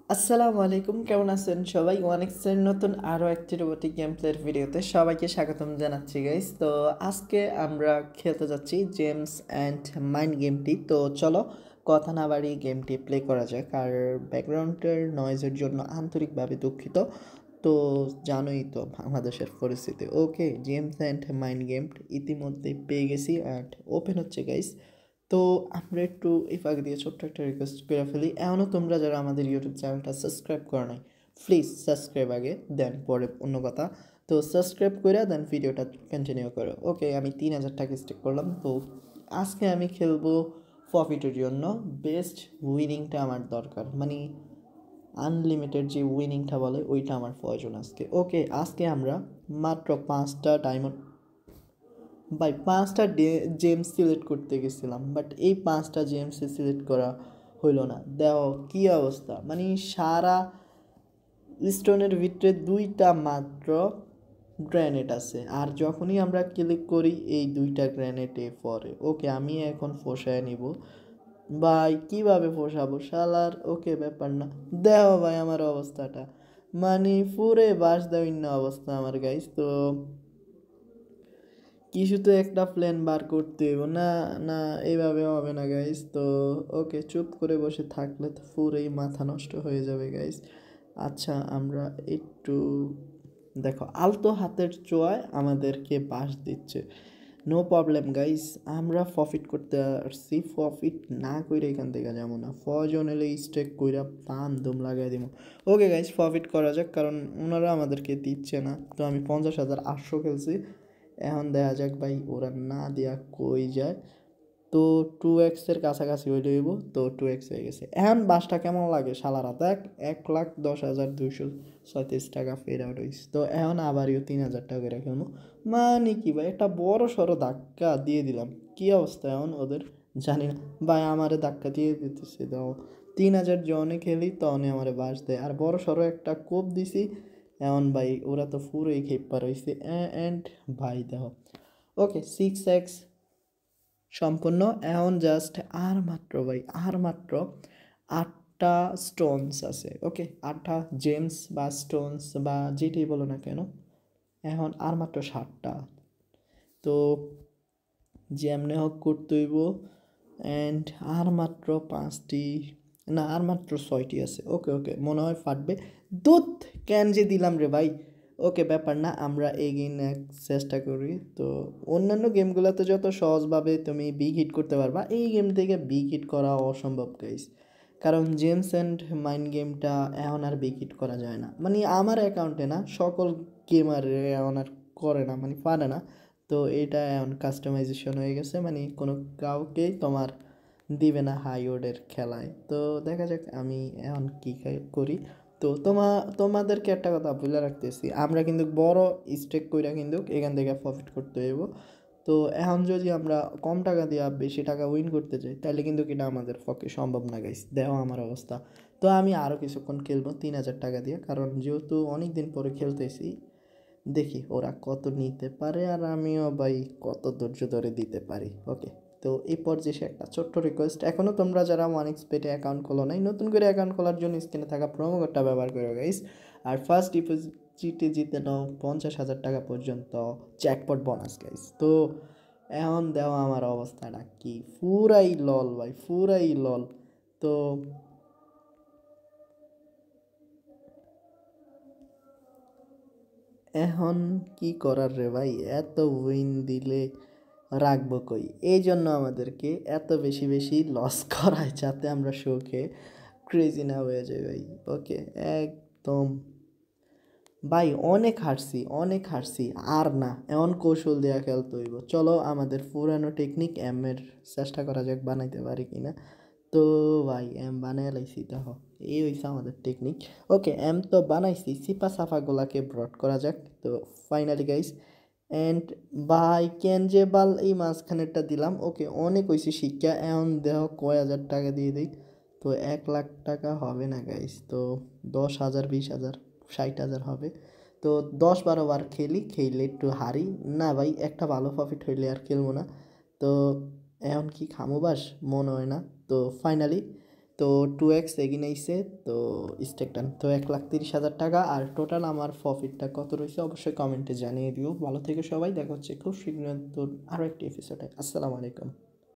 আসসালামু আলাইকুম, কেমন আছেন সবাই? ওয়ানেক্সের নতুন আরও একটি রোবোটিক গেম প্লের ভিডিওতে সবাইকে স্বাগতম জানাচ্ছি গাইস। তো আজকে আমরা খেলতে যাচ্ছি জেমস অ্যান্ড মাইন্ড গেমটি। তো চলো কথা না বাড়িয়ে গেমটি প্লে করা যাক। আর ব্যাকগ্রাউন্ডের নয়েজের জন্য আন্তরিকভাবে দুঃখিত। তো জানোই তো বাংলাদেশের পরিস্থিতি। ওকে, জেমস অ্যান্ড মাইন্ড গেম ইতিমধ্যে পেয়ে গেছি অ্যান্ড ওপেন হচ্ছে গাইস। তো আমরা একটু এই ফাঁক দিয়ে ছোট্ট একটা রিকোয়েস্ট করে ফেলি, এমনও তোমরা যারা আমাদের ইউটিউব চ্যানেলটা সাবস্ক্রাইব করো নাই, প্লিজ সাবস্ক্রাইব আগে, দেন পরে অন্য কথা। তো সাবস্ক্রাইব করে দেন ভিডিওটা কন্টিনিউ করো। ওকে, আমি 3,000 টাকা স্টেক করলাম। তো আজকে আমি খেলবো প্রফিটের জন্য। বেস্ট উইনিংটা আমার দরকার, মানে আনলিমিটেড যে উইনিংটা বলে ওইটা আমার প্রয়োজন আজকে। ওকে, আজকে আমরা মাত্র 5টা ডায়মন্ড ভাই 5টা জেমস সিলেক্ট করতে গেছিলাম, বাট এই 5টা জেমসে সিলেক্ট করা হইল না। দেখো কী অবস্থা, মানে সারা স্টোনের ভিতরে 2টা মাত্র গ্র্যানেট আছে, আর যখনই আমরা ক্লিক করি এই 2টা গ্র্যানেটে পড়ে। ওকে, আমি এখন ফসায় নিব ভাই। কীভাবে ফসাবো শালার? ওকে, ব্যাপার না। দেখো ভাই আমার অবস্থাটা, মানে পুরে বাস দেওয়ার অবস্থা আমার গাইস। তো কিছু তো একটা প্ল্যান বার করতে হইব না? না, এইভাবে হবে না গাইস। তো ওকে, চুপ করে বসে থাকলে তো পুরোই মাথা নষ্ট হয়ে যাবে গাইস। আচ্ছা, আমরা একটু দেখো আলতো হাতের ছোঁয়ায় আমাদেরকে বাস দিচ্ছে। নো প্রবলেম গাইস, আমরা প্রফিট করতে আসছি। প্রফিট না কইরা এখান থেকে যাবো না। প্রয়োজন হলে স্টেক কইরা পান দম লাগাই দিব। ওকে গাইস, প্রফিট করা যাক, কারণ ওনারা আমাদেরকে দিচ্ছে না। তো আমি 50,800 খেলছি। এখন দেখা যাক ভাই ওরা না দেয়া কই যায়। তো 2x কাছাকাছি হইলে হইব। তো 2x হয়ে গেছে। এখন বাসটা কেমন লাগে শালারা? দেখ, 1,10,236 টাকা ফের আউট হয়েছে। তো এখন আবারও 3,000 টাকা করে খেলবো। মানে কি ভাই, একটা বড় সড়ো ধাক্কা দিয়ে দিলাম। কি অবস্থা এখন ওদের জানি না ভাই, আমারে ধাক্কা দিয়ে দিতেছে। দাও 3,000 জনে খেলি তখনই আমারে বাস দেয়, আর বড় সড়ো একটা কোপ দিছি। এখন ভাই ওরা তো পুরোই খেপার হয়েছে। অ্যান্ড ভাই দেখো, ওকে 6x সম্পূর্ণ। এখন জাস্ট আর মাত্র ভাই, আর মাত্র 8টা স্টোনস আছে। ওকে, 8টা জেমস বা স্টোনস বা যেটাই বলো না কেন, এখন আর মাত্র 7টা। তো যেমনে হোক করতে হইব। অ্যান্ড আর মাত্র 5টি, না আর মাত্র 6টি আছে। ওকে ওকে, মনে হয় ফাটবে। দুধ ক্যান যে দিলাম রে ভাই। ওকে, ব্যাপার না, আমরা এগিয়ে চেষ্টা করি। তো অন্যান্য গেমগুলোতে যত সহজভাবে তুমি বিগ হিট করতে পারবা, এই গেম থেকে বিগ হিট করা অসম্ভব গাইস। কারণ জেমস অ্যান্ড মাইন্ড গেমটা এখন আর বিগ হিট করা যায় না, মানে আমার অ্যাকাউন্টে না, সকল গেমার এখন আর করে না, মানে পারে না। তো এটা এখন কাস্টমাইজেশন হয়ে গেছে, মানে কোনো কাউকেই তোমার দিবে না হাই ওডের খেলায়। তো দেখা যাক আমি এখন কী করি। তো তোমাদেরকে একটা কথা বলে রাখতেছি, আমরা কিন্তু বড় স্টেক কইরা কিন্তু এখান থেকে প্রফিট করতে হইব। তো এখন যদি আমরা কম টাকা দিয়ে বেশি টাকা উইন করতে চাই, তাহলে কিন্তু এটা আমাদের পক্ষে সম্ভব না গাইস। দেখো আমার অবস্থা। তো আমি আরও কিছুক্ষণ খেলবো 3,000 টাকা দিয়ে, কারণ যেহেতু অনেক দিন পরে খেলতেছি, দেখি ওরা কত নিতে পারে আর আমিও ভাই কত ধৈর্য ধরে দিতে পারি। ওকে, তো এই পর্যায়ে একটা ছোট্ট রিকোয়েস্ট, এখনও তোমরা যারা ওয়ানেক্সপেটে অ্যাকাউন্ট খোলো নাই, নতুন করে অ্যাকাউন্ট খোলার জন্য স্ক্রিনে থাকা প্রোমো কোডটা ব্যবহার করো গাইস। আর ফার্স্ট ডিপোজিটে জিতে নাও 50,000 টাকা পর্যন্ত জ্যাকপট বোনাস গাইস। তো এখন দেওয়া আমার অবস্থাটা কি, পুরাই লল ভাই, পুরাই লল। তো এখন কি করার রে ভাই, এত উইন দিলে রাখবো কই? এই জন্য আমাদেরকে এত বেশি বেশি লস করায়, যাতে আমরা শোকে ক্রেজি না হয়ে যাই ভাই। ওকে, একদম ভাই অনেক হারছি, অনেক হারছি। আর না, এমন কৌশল দেওয়া খেলতে হইব। চলো আমাদের পুরানো টেকনিক এর চেষ্টা করা যাক, বানাইতে পারি কিনা। তো ভাই এম বানাই লাইছি, দেখো এই হইছে আমাদের টেকনিক। ওকে, এম তো বানাইছি, সিপা সাফাগুলাকে ব্রড করা যাক। তো ফাইনালি গাইস, অ্যান্ড ভাই কেন যে বাল এই মাঝখানেরটা দিলাম। ওকে, অনেক হয়েছে শিক্ষা। এখন দেহ কয় হাজার টাকা দিয়ে দিই। তো 1,00,000 টাকা হবে না গাইস। তো 10,000, 20,000, 60,000 হবে। তো 10-12 বার খেলি, খেললে একটু হারি না ভাই, একটা ভালো প্রফিট হইলে আর খেলবো না। তো এখন কি খামোবাস মনে হয় না। তো ফাইনালি তো 2x এগিয়ে আইছে, তো স্টেক ডান। তো 1,30,000 টাকা। আর টোটাল আমার প্রফিটটা কত রয়েছে অবশ্যই কমেন্টে জানিয়ে দিও। ভালো থেকে সবাই, দেখা হচ্ছে খুব শীঘ্রই তোর আরও একটি এপিসোডে। আসসালামু আলাইকুম।